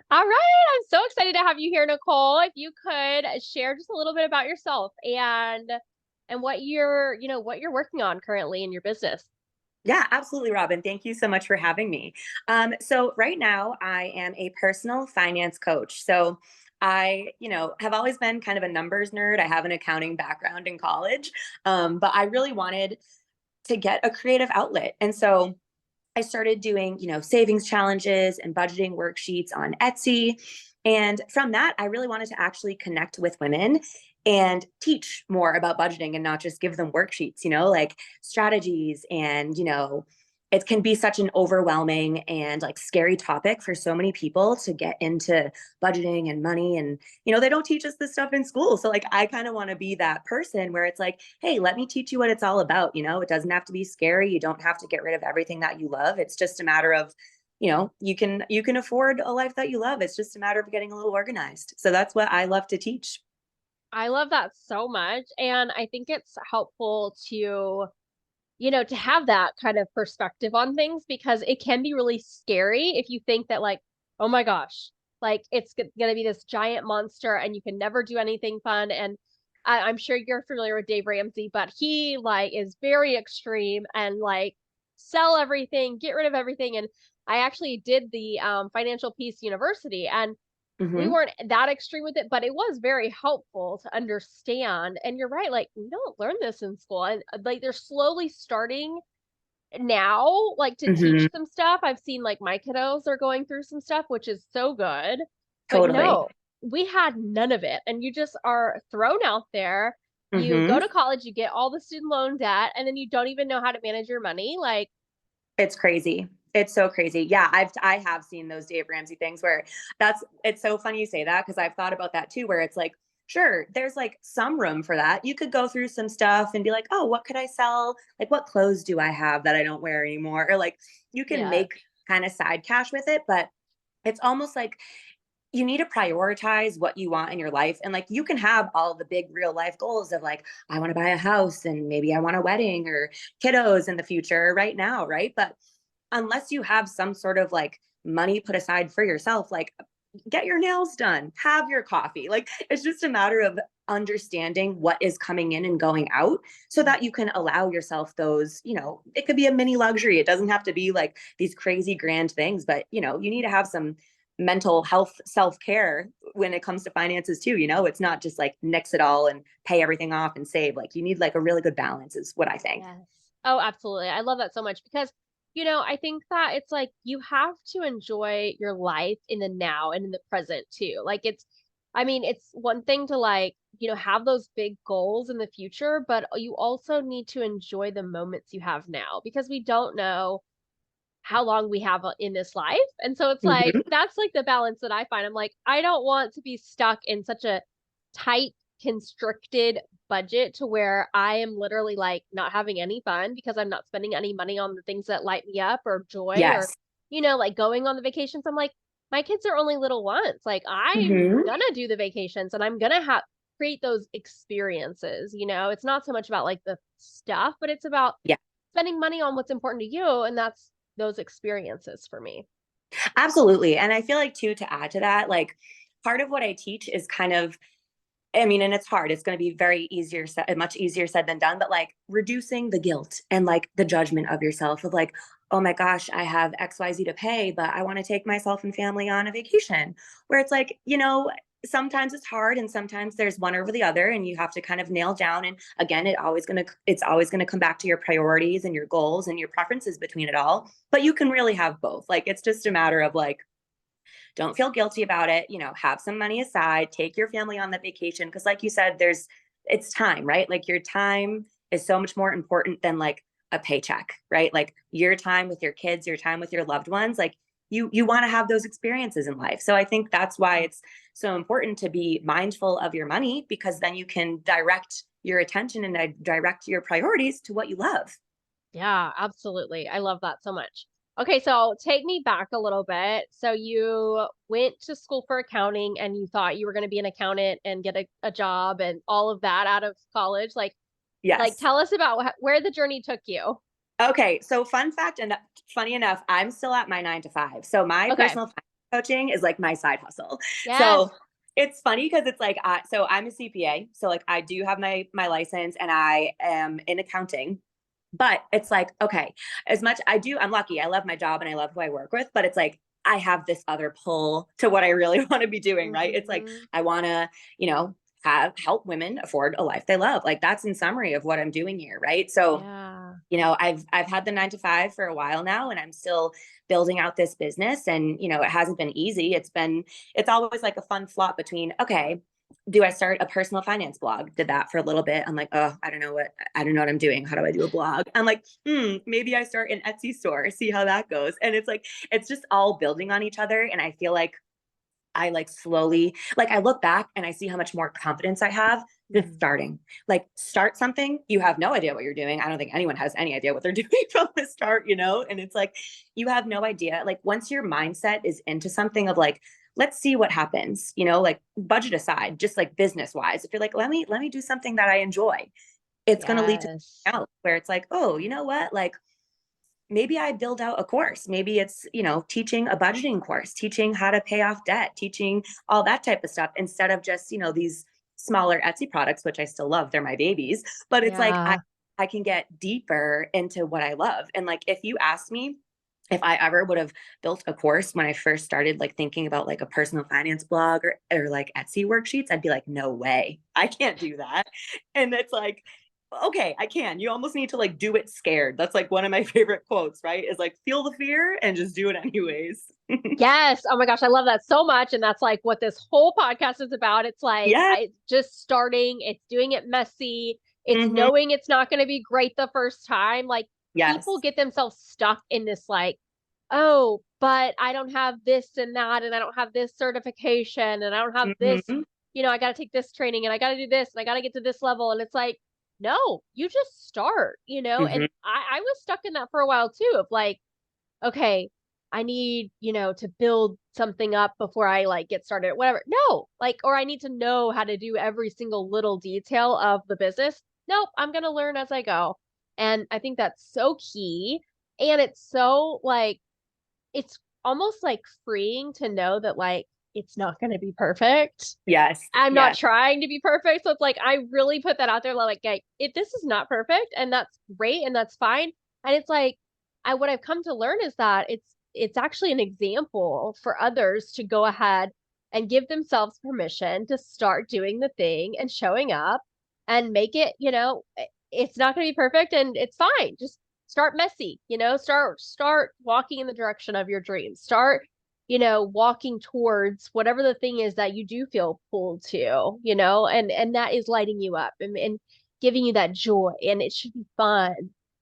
All right. I'm so excited to have you here, Nicole. If you could share just a little bit about yourself and what what you're working on currently in your business. Yeah, absolutely, Robin. Thank you so much for having me. So right now I am a personal finance coach. So I have always been kind of a numbers nerd. I have an accounting background in college, but I really wanted to get a creative outlet. And so I started doing savings challenges and budgeting worksheets on Etsy. And from that, I really wanted to actually connect with women and teach more about budgeting and not just give them worksheets, like strategies. And it can be such an overwhelming and like scary topic for so many people to get into budgeting and money. And they don't teach us this stuff in school. So like I kind of want to be that person where it's like, hey, let me teach you what it's all about. It doesn't have to be scary. You don't have to get rid of everything that you love. It's just a matter of you can afford a life that you love. It's just a matter of getting a little organized. So that's what I love to teach. I love that so much. And I think it's helpful to have that kind of perspective on things because it can be really scary if you think that like, oh my gosh, like it's going to be this giant monster and you can never do anything fun. And I'm sure you're familiar with Dave Ramsey, but he like is very extreme and like sell everything, get rid of everything. And I actually did the Financial Peace University, and we Hmm. weren't that extreme with it, but it was very helpful to understand. And you're right, like we don't learn this in school. And like they're slowly starting now, like to Hmm. teach some stuff. I've seen like my kiddos are going through some stuff, which is so good. But Totally. no, we had none of it. And you just are thrown out there. You go Hmm. to college, you get all the student loan debt, and then you don't even know how to manage your money. Like, It's crazy. It's so crazy. Yeah, I have seen those Dave Ramsey things where it's so funny you say that because I've thought about that too, where it's like, sure, there's like some room for that. You could go through some stuff and be like, oh, what could I sell? Like, what clothes do I have that I don't wear anymore? Or like, you can yeah, make kind of side cash with it, but it's almost like you need to prioritize what you want in your life. And like you can have all the big real life goals of like, I want to buy a house and maybe I want a wedding or kiddos in the future right now, right? But unless you have some sort of like money put aside for yourself, like get your nails done, have your coffee. Like it's just a matter of understanding what is coming in and going out so that you can allow yourself those, it could be a mini luxury. It doesn't have to be like these crazy grand things, but you need to have some mental health self-care when it comes to finances too. It's not just like nix it all and pay everything off and save. Like you need like a really good balance is what I think. yes. Oh, absolutely. I love that so much because, I think that it's like you have to enjoy your life in the now and in the present too. Like I mean, it's one thing to like, have those big goals in the future, but you also need to enjoy the moments you have now because we don't know how long we have in this life. And so it's like, Mm-hmm. that's like the balance that I find. I'm like, I don't want to be stuck in such a tight, constricted budget to where I am literally like not having any fun because I'm not spending any money on the things that light me up or joy or, Yes. like going on the vacations. I'm like, my kids are only little once. Like, I'm Mm-hmm. gonna do the vacations and I'm gonna have create those experiences. It's not so much about like the stuff, but it's about Yeah. spending money on what's important to you. And that's those experiences for me. Absolutely. And I feel like too, to add to that, like part of what I teach is kind of, I mean, and it's hard. It's going to be very easier said, much easier said than done, but like reducing the guilt and like the judgment of yourself of like, oh my gosh, I have XYZ to pay, but I want to take myself and family on a vacation. Where it's like, sometimes it's hard and sometimes there's one over the other and you have to kind of nail down. And again, it's always gonna come back to your priorities and your goals and your preferences between it all. But you can really have both. Like it's just a matter of like don't feel guilty about it, have some money aside, take your family on that vacation. Cause like you said, it's time, right? Like your time is so much more important than like a paycheck, right? Like your time with your kids, your time with your loved ones, like you want to have those experiences in life. So I think that's why it's so important to be mindful of your money because then you can direct your attention and direct your priorities to what you love. Yeah, absolutely. I love that so much. Okay, so take me back a little bit. So you went to school for accounting and you thought you were going to be an accountant and get a job and all of that out of college. Like Yes. tell us about where the journey took you. Okay, so fun fact and funny enough, I'm still at my 9 to 5. So my Okay. personal finance coaching is like my side hustle. Yes. So it's funny because it's like, so I'm a CPA. So like I do have my license and I am in accounting. But it's like, okay, as much I'm lucky. I love my job and I love who I work with, but it's like I have this other pull to what I really want to be doing, right? It's like Hmm. I want to, have help women afford a life they love. Like that's in summary of what I'm doing here, right? So, Yeah. I've had the 9 to 5 for a while now and I'm still building out this business and, it hasn't been easy. It's always like a fun flop between, okay, do I start a personal finance blog? Did that for a little bit. I'm like, oh, I don't know what I'm doing. How do I do a blog? I'm like, maybe I start an Etsy store, see how that goes. And it's like, it's just all building on each other. And I feel like I like slowly, like I look back and I see how much more confidence I have just Mm. starting. Like start something, you have no idea what you're doing. I don't think anyone has any idea what they're doing from the start. And it's like you have no idea. Like once your mindset is into something of like, let's see what happens, like budget aside, just like business wise. If you're like, let me do something that I enjoy, it's gonna lead to Yes. something else where it's like, oh, you know what? Like maybe I build out a course. Maybe it's, teaching a budgeting course, teaching how to pay off debt, teaching all that type of stuff instead of just, these smaller Etsy products, which I still love. They're my babies. But it's like Yeah. I can get deeper into what I love. And like if you asked me if I ever would have built a course when I first started like thinking about like a personal finance blog or like Etsy worksheets, I'd be like, no way, I can't do that. And it's like, okay, I can. You almost need to like do it scared. That's like one of my favorite quotes, right? Is like feel the fear and just do it anyways. Yes. Oh my gosh, I love that so much. And that's like what this whole podcast is about. It's like Yeah. I just starting, it's doing it messy, it's Mm-hmm. knowing it's not going to be great the first time. Like people Yes. get themselves stuck in this like, oh, but I don't have this and that, and I don't have this certification, and I don't have this, Mm-hmm. I got to take this training and I got to do this and I got to get to this level. And it's like, no, you just start. Mm-hmm. And I was stuck in that for a while too, of like, okay, I need, to build something up before I like get started, whatever. No, like, or I need to know how to do every single little detail of the business. Nope, I'm going to learn as I go. And I think that's so key. And it's so like, it's almost like freeing to know that like, it's not going to be perfect. Yes. I'm not Yes. trying to be perfect. So it's like, I really put that out there. Like, if this is not perfect and that's great and that's fine. And it's like, what I've come to learn is that it's actually an example for others to go ahead and give themselves permission to start doing the thing and showing up and make it, it's not going to be perfect and it's fine. Just start messy, start walking in the direction of your dreams. Start walking towards whatever the thing is that you do feel pulled to, and that is lighting you up and giving you that joy, and it should be fun.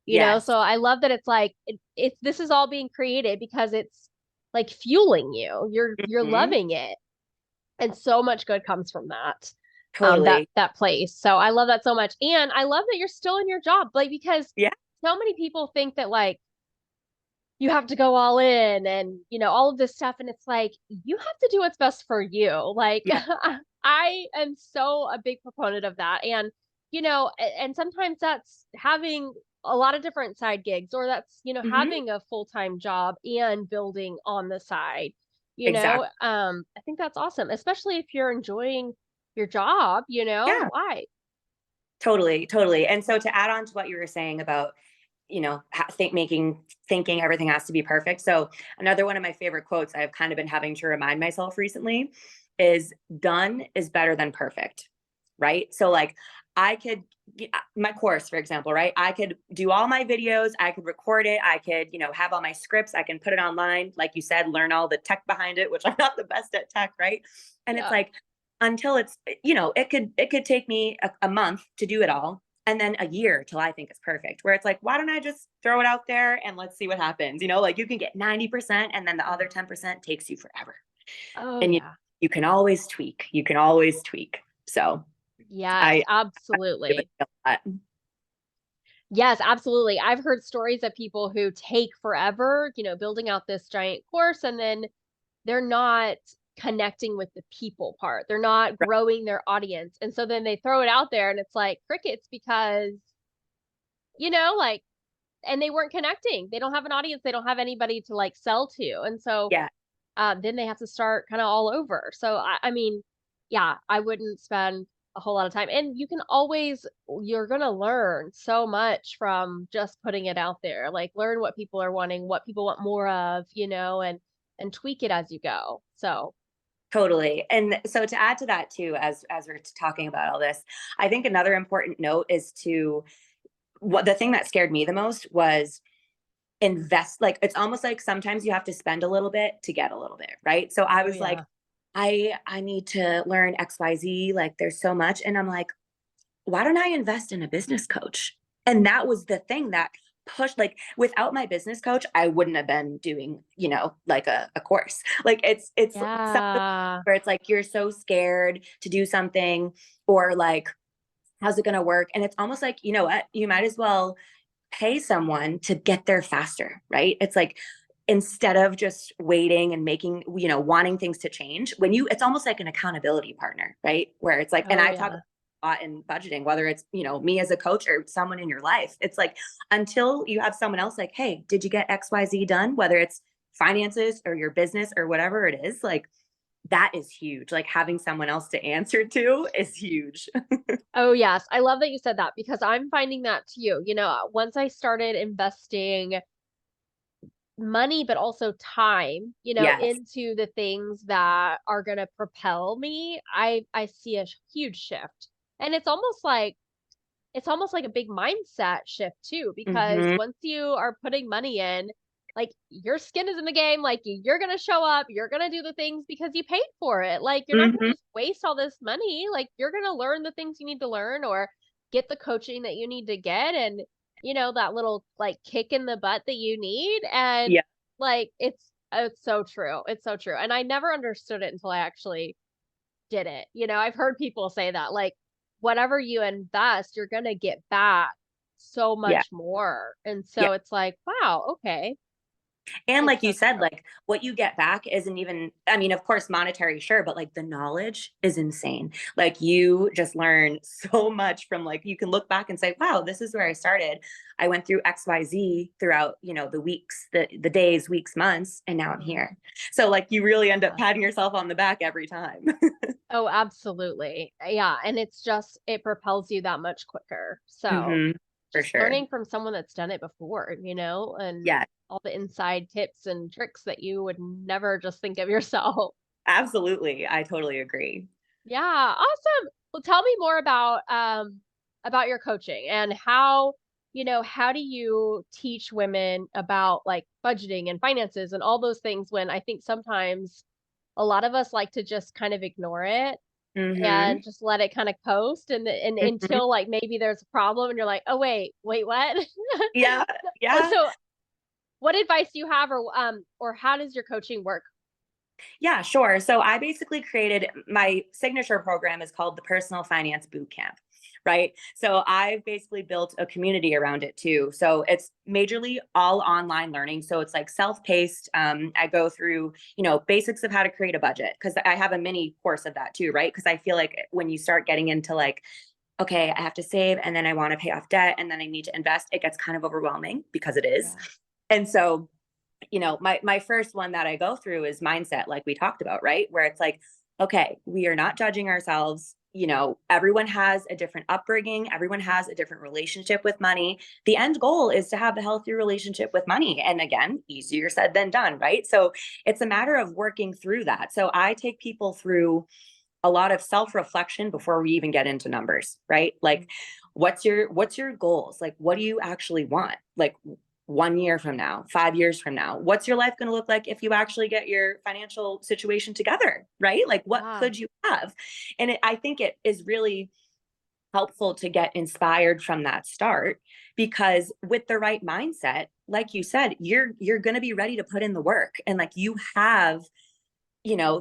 Yes. So I love that it's like it's this is all being created because it's like fueling you. You're Mm-hmm. loving it, and so much good comes from that. That Totally. that place. So I love that so much, and I love that you're still in your job, like because Yeah. so many people think that like you have to go all in and all of this stuff, and it's like you have to do what's best for you. Like Yeah. I am so a big proponent of that, and and sometimes that's having a lot of different side gigs, or that's Mm-hmm. having a full-time job and building on the side. Exactly. I think that's awesome, especially if you're enjoying your job. Yeah. Why? Totally. Totally. And so to add on to what you were saying about thinking everything has to be perfect. So another one of my favorite quotes I've kind of been having to remind myself recently is done is better than perfect. Right. So like I could, my course, for example, right? I could do all my videos. I could record it. I could, have all my scripts. I can put it online. Like you said, learn all the tech behind it, which I'm not the best at tech. Right. And it's Yeah. like, until it's, it could take me a month to do it all and then a year till I think it's perfect. Where it's like, why don't I just throw it out there and let's see what happens? Like you can get 90% and then the other 10% takes you forever. Oh And yeah. you can always tweak. You can always tweak. So Yes, I give it absolutely. a lot. Yes, absolutely. I've heard stories of people who take forever, building out this giant course, and then they're not connecting with the people part. They're not Right. growing their audience. And so then they throw it out there and it's like crickets because, like, and they weren't connecting. They don't have an audience. They don't have anybody to like sell to. And so Yeah. then they have to start kind of all over. So I mean, yeah, I wouldn't spend a whole lot of time. And you can always, you're gonna learn so much from just putting it out there. Like learn what people are wanting, what people want more of, and tweak it as you go. So Totally. And so to add to that too, as we're talking about all this, I think another important note is to what the thing that scared me the most was invest. Like it's almost like sometimes you have to spend a little bit to get a little bit, right? So I oh was like, yeah. I need to learn XYZ, like there's so much. And I'm like, why don't I invest in a business coach? And that was the thing that pushed, like without my business coach, I wouldn't have been doing, like a course. Like it's something Yeah. where it's like you're so scared to do something, or like, how's it gonna work? And it's almost like, you know what, you might as well pay someone to get there faster, right? It's like instead of just waiting and making, wanting things to change, when you, it's almost like an accountability partner, right? Where it's like, and Oh I talk yeah. a lot in budgeting, whether it's, me as a coach or someone in your life, it's like until you have someone else like, hey, did you get XYZ done? Whether it's finances or your business or whatever it is, like that is huge. Like having someone else to answer to is huge. Oh yes. I love that you said that because I'm finding that too. Once I started investing money, but also time, Yes. into the things that are going to propel me, I see a huge shift. And it's almost like a big mindset shift too, because Hmm. once you are putting money in, like your skin is in the game, like you're going to show up, you're going to do the things because you paid for it. Like you're not going to Hmm. just waste all this money. Like you're going to learn the things you need to learn or get the coaching that you need to get and that little like kick in the butt that you need and Yeah. like it's so true. It's so true. And I never understood it until I actually did it. I've heard people say that, like, whatever you invest, you're gonna get back so Yeah. much more. And Yeah. so it's like, wow, okay. And It's like so you said, true. like what you get back isn't even, I mean, of course, monetary, sure, but like the knowledge is insane. Like you just learn so much from, like, you can look back and say, wow, this is where I started. I went through XYZ throughout, the weeks, the days, weeks, months, and now I'm Mhm. here. So like you really end up Yeah. patting yourself on the back every time. Oh, absolutely. Yeah. And it propels you that much quicker. So Hmm. For just sure. learning from someone that's done it before, and Yeah, all the inside tips and tricks that you would never just think of yourself. absolutely. I totally agree. Yeah, awesome. Well, tell me more about your coaching and how do you teach women about like budgeting and finances and all those things when I think sometimes a lot of us like to just kind of ignore it Hmm. and just let it kind of coast and Hmm. until like maybe there's a problem and you're like, "Oh wait, what?" Yeah. Oh, Yeah. so what advice do you have or how does your coaching work? Yeah, sure. So I basically created my signature program is called the Personal Finance Boot Camp, right? So I've basically built a community around it too. So it's majorly all online learning. So it's like self-paced. I go through, basics of how to create a budget because I have a mini course of that too, right? Because I feel like when you start getting into like, okay, I have to save and then I want to pay off debt and then I need to invest, it gets kind of overwhelming because it is. Yeah. And so my first one that I go through is mindset, like we talked about, right? Where it's like, okay, we are not judging ourselves. Everyone has a different upbringing, everyone has a different relationship with money. The end goal is to have a healthy relationship with money. And again, easier said than done, right? So it's a matter of working through that. So I take people through a lot of self-reflection before we even get into numbers, right? Mhm. Like what's your goals? Like what do you actually want? Like 1 year from now, 5 years from now, what's your life going to look like if you actually get your financial situation together, right? Like what Yeah. could you have? And I think it is really helpful to get inspired from that start because with the right mindset, like you said, you're going to be ready to put in the work and like you have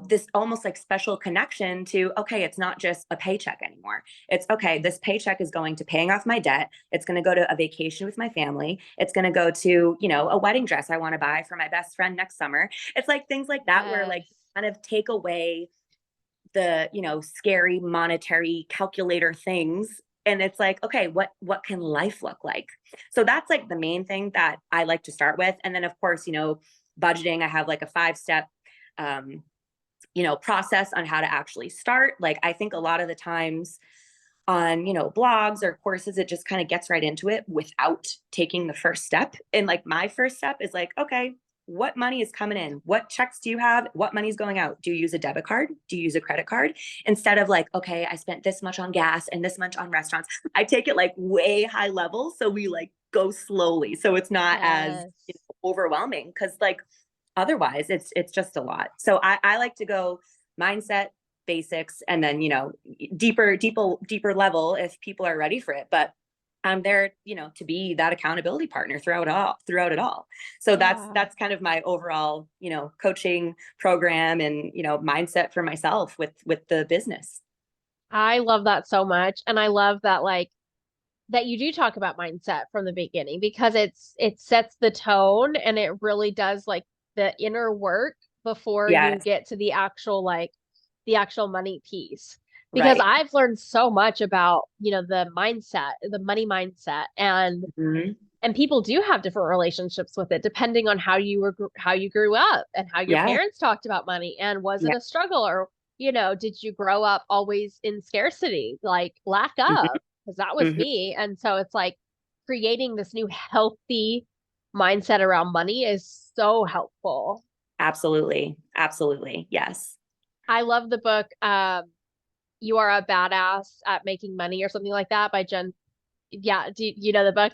this almost like special connection to, okay, it's not just a paycheck anymore. It's okay, this paycheck is going to paying off my debt. It's going to go to a vacation with my family. It's going to go to, a wedding dress I want to buy for my best friend next summer. It's like things like that where like Yes. kind of take away the, scary monetary calculator things. And it's like, okay, what can life look like? So that's like the main thing that I like to start with. And then of course, budgeting, I have like a 5-step process on how to actually start. Like, I think a lot of the times on, blogs or courses, it just kind of gets right into it without taking the first step. And like, my first step is like, okay, what money is coming in? What checks do you have? What money is going out? Do you use a debit card? Do you use a credit card? Instead of like, okay, I spent this much on gas and this much on restaurants. I take it like way high level. So we like go slowly. So it's not as Yes. overwhelming, because like otherwise it's just a lot. So I like to go mindset, basics, and then deeper level if people are ready for it. But I'm there, to be that accountability partner throughout it all. So that's Yeah. that's kind of my overall, coaching program and, mindset for myself with the business. I love that so much. And I love that like that you do talk about mindset from the beginning because it sets the tone and it really does like the inner work before you Yes. get to the actual money piece. Because Right. I've learned so much about, the mindset, the money mindset, Mhm. and people do have different relationships with it depending on how you grew up and how your Yeah. parents talked about money and was it Yeah. a struggle or did you grow up always in scarcity like lack Mhm. of because that was Mhm. me and so it's like creating this new healthy mindset around money is so helpful. Absolutely. Absolutely. Yes. I love the book You Are a Badass at Making Money or something like that by Jen. Yeah, do you know the book?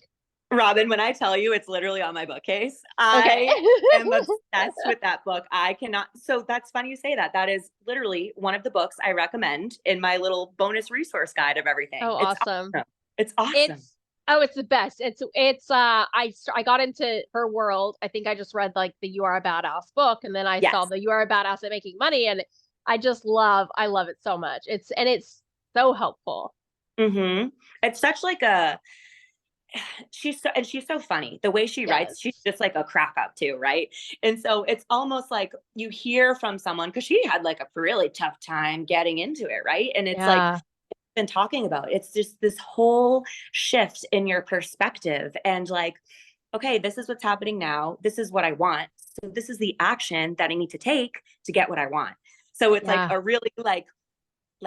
Robin, when I tell you it's literally on my bookcase, Okay. I am obsessed with that book. I cannot. So that's funny you say that. That is literally one of the books I recommend in my little bonus resource guide of Oh, everything. It's awesome. awesome. It's awesome. It's it's the best. I got into her world. I think I just read like the You Are a Badass book and then I saw Yes. the You Are a Badass at Making Money and I love it so much. It's so helpful. Mm-hmm. It's such like a she's so funny. The way she writes, she's Yes. just like a crack up too, right? And so it's almost like you hear from someone, because she had like a really tough time getting into it, right? And it's like Yeah. been talking about. It's just this whole shift in your perspective and like, okay, this is what's happening now. This is what I want. So this is the action that I need to take to get what I want. So it's like Yeah. a really like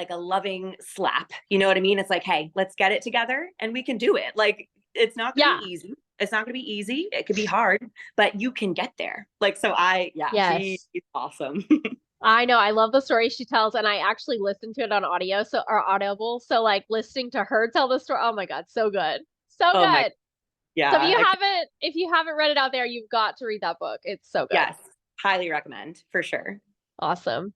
a loving slap. You know what I mean? It's like, hey, let's get it together and we can do it. Like, it's not going to Yeah. be easy. It's not going to be easy. It could be hard, but you can get there. Like, so yeah, she's Yes. awesome. I know. I love the story she tells, and I actually listened to it on audio, so or Audible. So like listening to her tell the story. Oh my God, so good. So Oh my, good. So yeah. if you haven't read it out there, you've got to read that book. It's so good. Yes, highly recommend for sure. Awesome.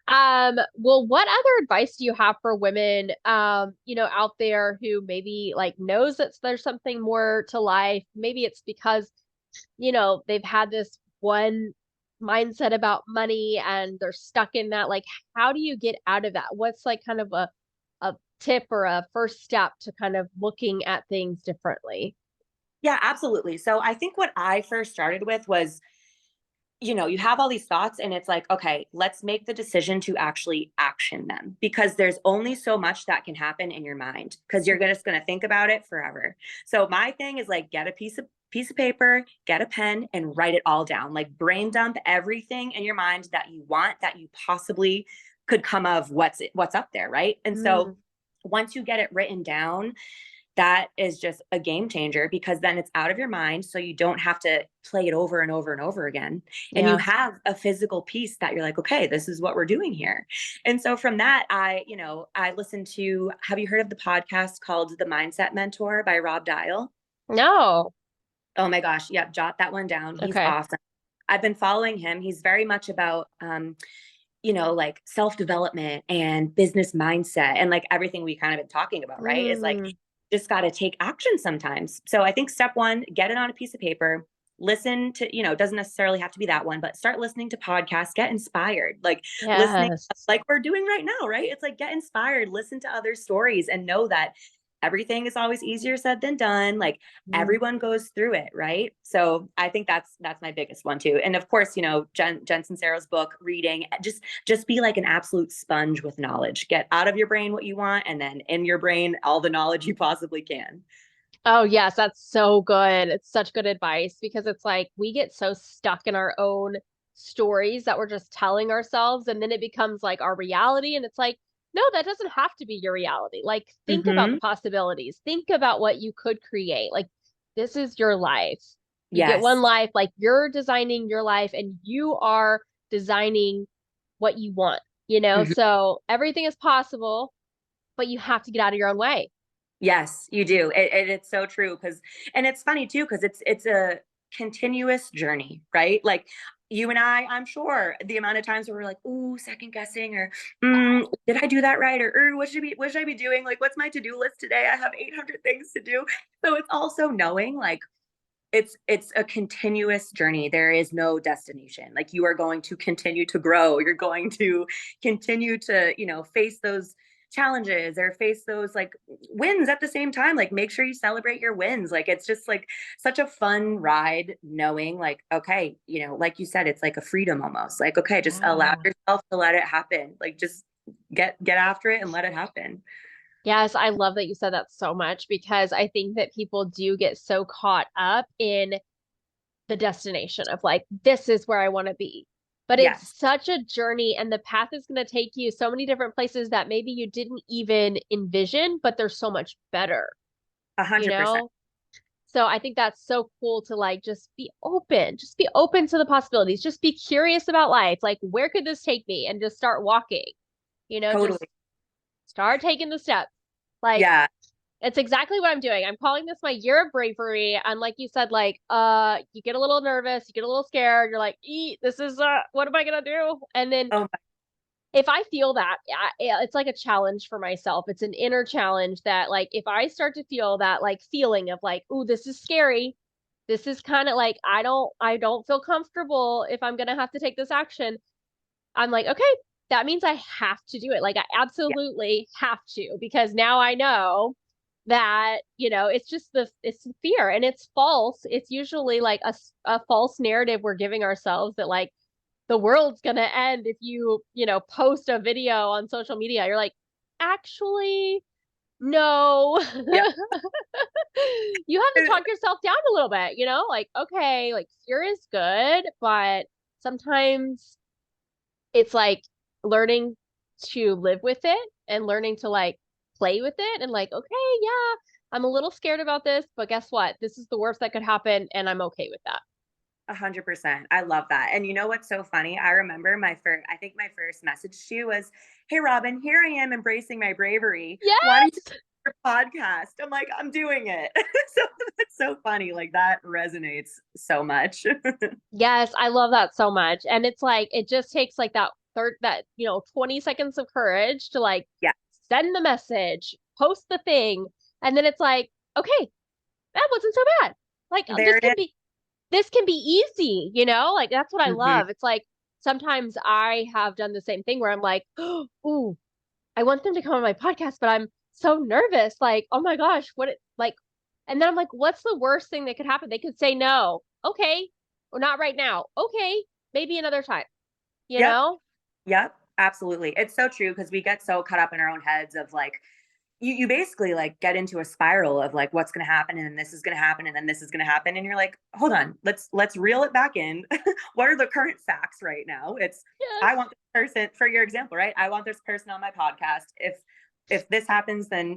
Well, what other advice do you have for women, out there who maybe like knows that there's something more to life? Maybe it's because, they've had this one mindset about money and they're stuck in that. Like, how do you get out of that? What's like kind of a tip or a first step to kind of looking at things differently? Yeah, absolutely. So I think what I first started with was, you have all these thoughts and it's like, okay, let's make the decision to actually action them, because there's only so much that can happen in your mind because you're just going to think about it forever. So my thing is like, get a piece of paper, get a pen and write it all down. Like, brain dump everything in your mind that you want, that you possibly could come of what's up there, right? And so Mm, once you get it written down, that is just a game changer, because then it's out of your mind. So you don't have to play it over and over and over again. And you yeah. have a physical piece that you're like, okay, this is what we're doing here. And so from that, I listened to, have you heard of the podcast called The Mindset Mentor by Rob Dial? No. Oh my gosh. Yep. Jot that one down. He's Okay. awesome. I've been following him. He's very much about, like self-development and business mindset and like everything we kind of been talking about, right? Is like, Mm, just got to take action sometimes. So I think step one, get it on a piece of paper, listen to, it doesn't necessarily have to be that one, but start listening to podcasts, get inspired, like listening, yes. like we're doing right now, right? It's like, get inspired, listen to other stories and know that everything is always easier said than done. Like, Mm, everyone goes through it, right? So I think that's my biggest one too. And of course, Jen Sincero's book, reading, just be like an absolute sponge with knowledge. Get out of your brain what you want, and then in your brain all the knowledge you possibly can. oh, yes, that's so good. It's such good advice because it's like we get so stuck in our own stories that we're just telling ourselves, and then it becomes like our reality. And it's like, no, that doesn't have to be your reality. Like, think about the Mm-hmm. possibilities. Think about what you could create. Like, this is your life. You get one Yes. life. Like, you're designing your life, and you are designing what you want, you know? Mm-hmm. So everything is possible, but you have to get out of your own way. Yes, you do. It's so true because, and it's funny too because it's a continuous journey, right? Like you and I'm sure the amount of times where we're like, "Ooh, second guessing," or "Did I do that right?" or what should I be doing? Like, what's my to do list today? I have 800 things to do. So it's also knowing like it's a continuous journey. There is no destination. Like you are going to continue to grow. You're going to continue to, face those challenges or face those like wins at the same time. Like make sure you celebrate your wins. Like it's just like such a fun ride knowing like, okay, like you said, it's like a freedom almost. Like, okay, just allow Yeah. yourself to let it happen. Like just get after it and let it happen. Yes, I love that you said that so much because I think that people do get so caught up in the destination of like, this is where I want to be. But it's Yes. such a journey, and the path is going to take you so many different places that maybe you didn't even envision, but they're so much better, A you hundred percent. know? So I think that's so cool to like just be open to the possibilities, just be curious about life. Like, where could this take me? And just start walking, just Totally. start taking the steps. Like, Yeah. it's exactly what I'm doing. I'm calling this my year of bravery. And like you said, like, you get a little nervous, you get a little scared. You're like, this is, what am I gonna do? And then Oh if I feel that, it's like a challenge for myself. It's an inner challenge that, like, if I start to feel that, like, feeling of like, "Ooh, this is scary. This is kind of like, I don't feel comfortable if I'm gonna have to take this action." I'm like, okay, that means I have to do it. Like, I yeah. absolutely have to, because now I know that, it's the fear, and it's false. It's usually like a false narrative we're giving ourselves that like the world's gonna end if post a video on social media. You're like, actually, no. Yeah. You have to talk yourself down a little bit, like, okay, like fear is good, but sometimes it's like learning to live with it and learning to like play with it and like, okay, yeah, I'm a little scared about this, but guess what? This is the worst that could happen, and I'm okay with that. 100%. I love that. And you know what's so funny? I remember I think my first message to you was, "Hey, Robin, here I am embracing my bravery. Why don't you Yes. do your podcast?" I'm like, I'm doing it. So that's so funny. Like that resonates so much. Yes, I love that so much. And it's like it just takes like that 20 seconds of courage to like Yeah. send the message, post the thing, and then it's like, okay, that wasn't so bad. Like, There it this can be easy, Like, that's what I is. Hmm. love. It's like sometimes I have done the same thing where I'm like, ooh, I want them to come on my podcast, but I'm so nervous. Like, oh my gosh, and then I'm like, what's the worst thing that could happen? They could say no. Okay. Or not right now. Okay. Maybe another time, you Yep. know? Yep. Absolutely. It's so true because we get so caught up in our own heads of like, you basically like get into a spiral of like what's going to happen and then this is going to happen and then this is going to happen and you're like, hold on, let's reel it back in. What are the current facts right now? It's I Yes. want this person, for your example, right? I want this person on my podcast. If this happens, then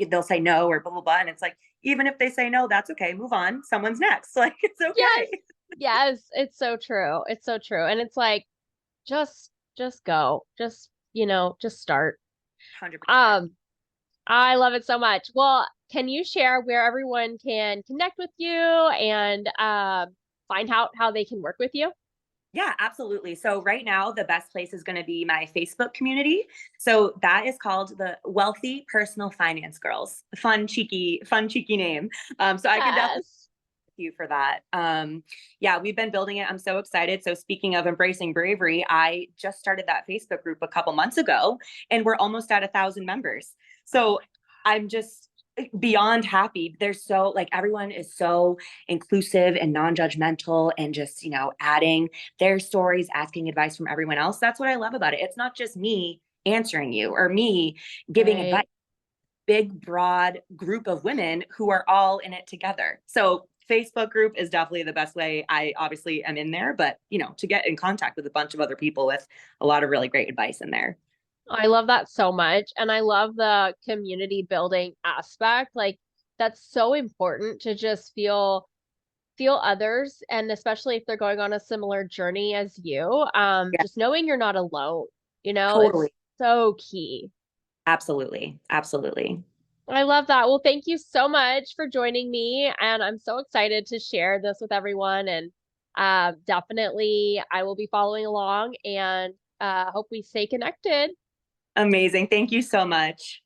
they'll say no or blah blah blah, and it's like even if they say no, that's okay. Move on. Someone's next. Like it's Yes. okay. Yes. It's so true. It's so true. And it's like, just go. Just start. 100%. Um, I love it so much. Well, can you share where everyone can connect with you and find out how they can work with you? Yeah, absolutely. So right now, the best place is going to be my Facebook community. So that is called the Wealthy Personal Finance Girls. Fun, cheeky name. So I can definitely Yes. thank you for that. Yeah, we've been building it. I'm so excited. So speaking of embracing bravery, I just started that Facebook group a couple months ago, and we're almost at 1,000 members. So I'm just beyond happy. There's so like everyone is so inclusive and non-judgmental and just adding their stories, asking advice from everyone else. That's what I love about it. It's not just me answering you or me giving advice. Right. Big broad group of women who are all in it together. So Facebook group is definitely the best way. I obviously am in there, but to get in contact with a bunch of other people with a lot of really great advice in there. I love that so much. And I love the community building aspect. Like that's so important to just feel others, and especially if they're going on a similar journey as you. Yeah, Just knowing you're not alone, it's totally. so key. Absolutely. Absolutely. I love that. Well, thank you so much for joining me, and I'm so excited to share this with everyone. And definitely, I will be following along, and hope we stay connected. Amazing. Thank you so much.